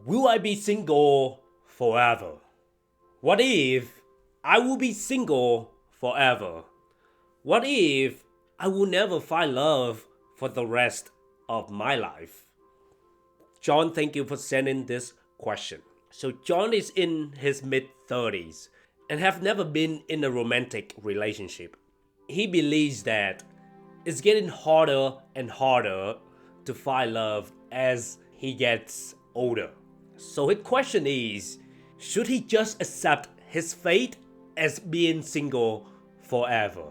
Will I be single forever? What if I will be single forever? What if I will never find love for the rest of my life? John, thank you for sending this question. So John is in his mid-30s and have never been in a romantic relationship. He believes that it's getting harder and harder to find love as he gets older. So his question is, should he just accept his fate as being single forever?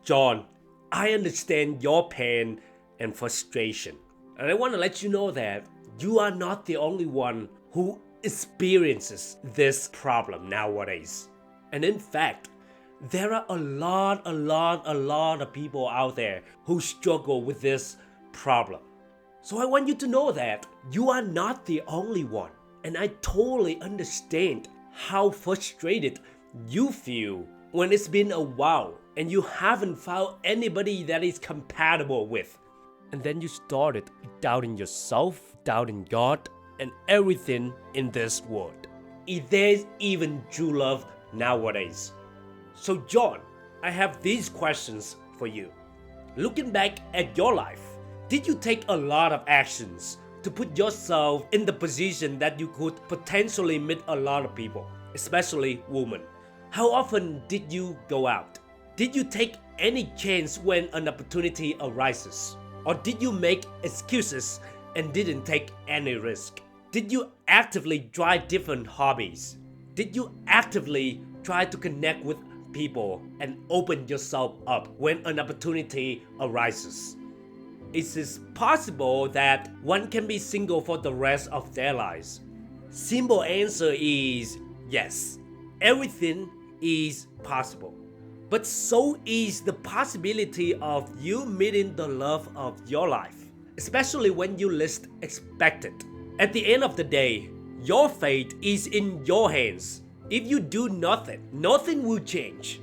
John, I understand your pain and frustration. And I want to let you know that you are not the only one who experiences this problem nowadays. And in fact, there are a lot of people out there who struggle with this problem. So I want you to know that you are not the only one. And I totally understand how frustrated you feel when it's been a while and you haven't found anybody that is compatible with. And then you started doubting yourself, doubting God, and everything in this world. If there's even true love nowadays. So John, I have these questions for you. Looking back at your life, did you take a lot of actions to put yourself in the position that you could potentially meet a lot of people, especially women? How often did you go out? Did you take any chance when an opportunity arises? Or did you make excuses and didn't take any risk? Did you actively try different hobbies? Did you actively try to connect with people and open yourself up when an opportunity arises? Is it possible that one can be single for the rest of their lives? Simple answer is yes. Everything is possible. But so is the possibility of you meeting the love of your life, especially when you least expect it. At the end of the day, your fate is in your hands. If you do nothing, nothing will change.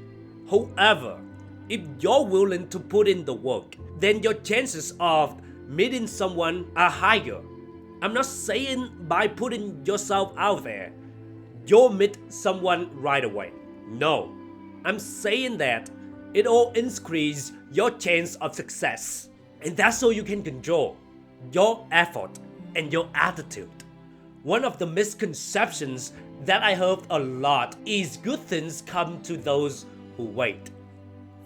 However, if you're willing to put in the work, then your chances of meeting someone are higher. I'm not saying by putting yourself out there, you'll meet someone right away. No, I'm saying that it'll increase your chance of success. And that's so you can control your effort and your attitude. One of the misconceptions that I heard a lot is good things come to those who wait.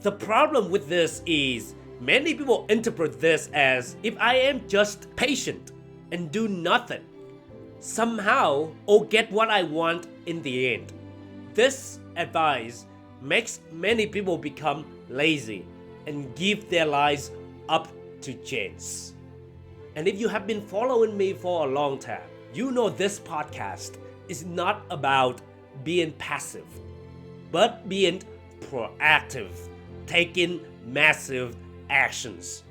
The problem with this is many people interpret this as if I am just patient and do nothing, somehow I'll get what I want in the end. This advice makes many people become lazy and give their lives up to chance. And if you have been following me for a long time, you know this podcast is not about being passive, but being proactive, taking massive actions.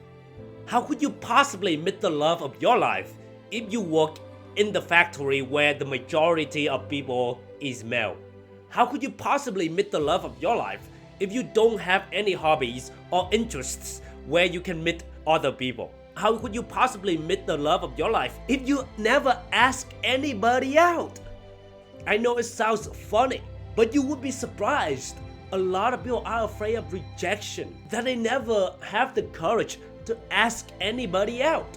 How could you possibly meet the love of your life if you work in the factory where the majority of people is male? How could you possibly meet the love of your life if you don't have any hobbies or interests where you can meet other people? How could you possibly meet the love of your life if you never ask anybody out? I know it sounds funny, but you would be surprised. A lot of people are afraid of rejection, that they never have the courage to ask anybody out.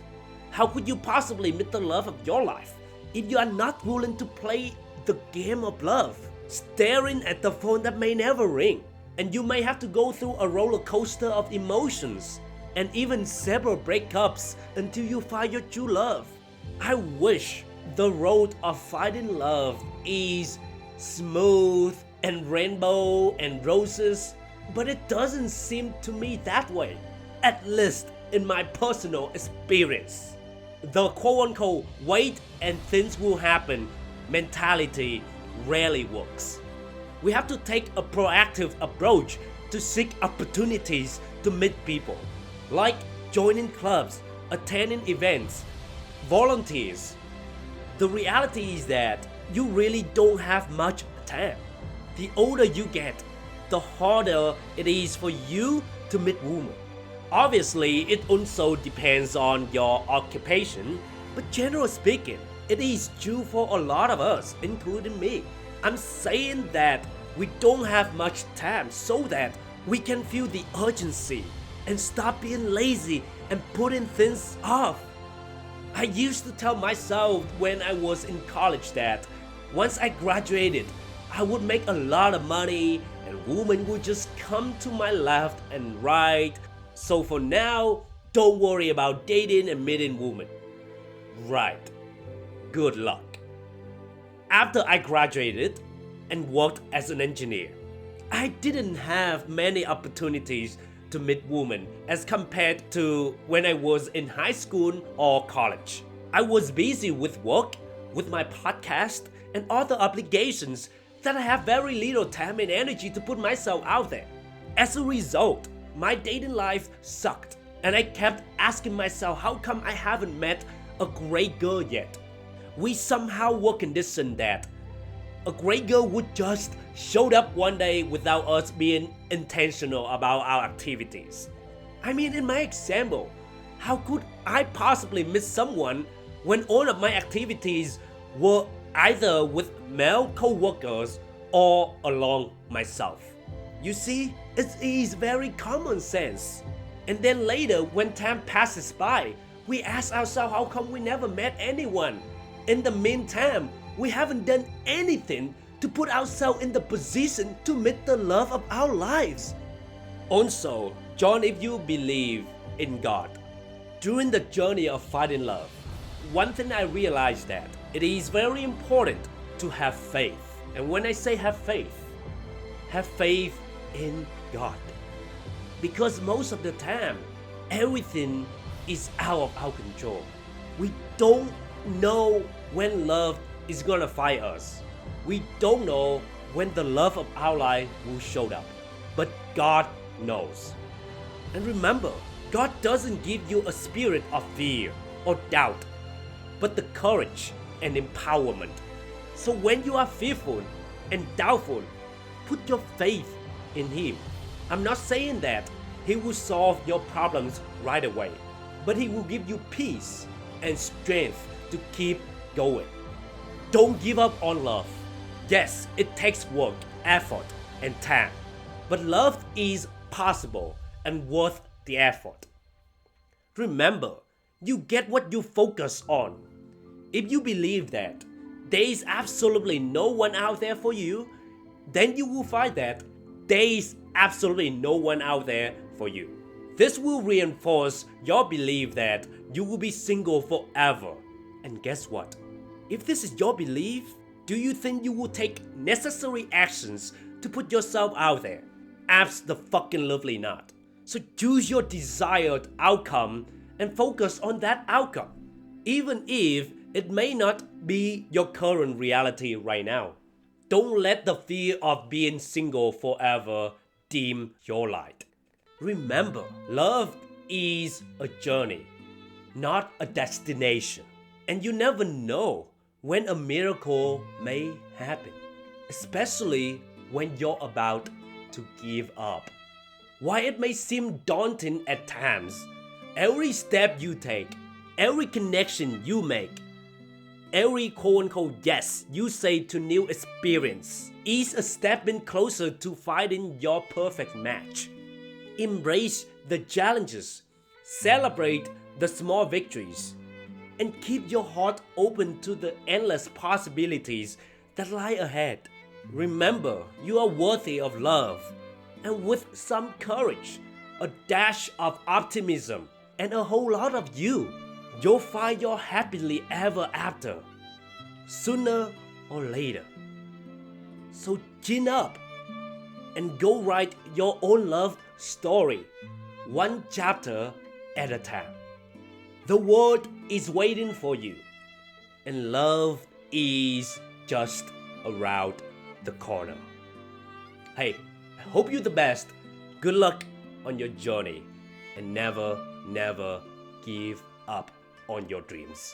How could you possibly meet the love of your life if you are not willing to play the game of love, staring at the phone that may never ring? And you may have to go through a roller coaster of emotions and even several breakups until you find your true love. I wish the road of finding love is smooth and rainbow and roses, but it doesn't seem to me that way, at least in my personal experience. The quote-unquote wait and things will happen mentality rarely works. We have to take a proactive approach to seek opportunities to meet people, like joining clubs, attending events, volunteers. The reality is that you really don't have much time. The older you get, the harder it is for you to meet women. Obviously, it also depends on your occupation, but generally speaking, It is true for a lot of us, including me. I'm saying that we don't have much time so that we can feel the urgency and stop being lazy and putting things off. I used to tell myself when I was in college that once I graduated, I would make a lot of money and women would just come to my left and right. So for now, don't worry about dating and meeting women. Right. Good luck. After I graduated and worked as an engineer, I didn't have many opportunities to meet women as compared to when I was in high school or college. I was busy with work, with my podcast, and other obligations that I have very little time and energy to put myself out there. As a result, my dating life sucked, and I kept asking myself how come I haven't met a great girl yet. We somehow were conditioned that a great girl would just show up one day without us being intentional about our activities. I mean, in my example, how could I possibly miss someone when all of my activities were either with male co-workers or alone myself? You see, it is very common sense. And then later, when time passes by, we ask ourselves how come we never met anyone. In the meantime, we haven't done anything to put ourselves in the position to meet the love of our lives. Also, John, if you believe in God, during the journey of finding love, one thing I realized that it is very important to have faith. And when I say have faith in God. Because most of the time, everything is out of our control. We don't know when love is gonna find us. We don't know when the love of our life will show up. But God knows. And remember, God doesn't give you a spirit of fear or doubt, but the courage and empowerment. So when you are fearful and doubtful, put your faith in Him. I'm not saying that He will solve your problems right away, but He will give you peace and strength to keep going. Don't give up on love. Yes, it takes work, effort, and time, but love is possible and worth the effort. Remember, you get what you focus on. If you believe that there is absolutely no one out there for you, then you will find that there is absolutely no one out there for you. This will reinforce your belief that you will be single forever. And guess what? If this is your belief, do you think you will take necessary actions to put yourself out there? Abso-fucking-lovely not. So choose your desired outcome and focus on that outcome, even if it may not be your current reality right now. Don't let the fear of being single forever dim your light. Remember, love is a journey, not a destination. And you never know when a miracle may happen, especially when you're about to give up. While it may seem daunting at times, every step you take, every connection you make, every quote-unquote yes you say to new experience is a stepping closer to finding your perfect match. Embrace the challenges, celebrate the small victories, and keep your heart open to the endless possibilities that lie ahead. Remember, you are worthy of love, and with some courage, a dash of optimism, and a whole lot of you'll find your happily ever after, sooner or later. So chin up and go write your own love story, one chapter at a time. The world is waiting for you, and love is just around the corner. Hey, I hope you're the best. Good luck on your journey, and never give up on your dreams.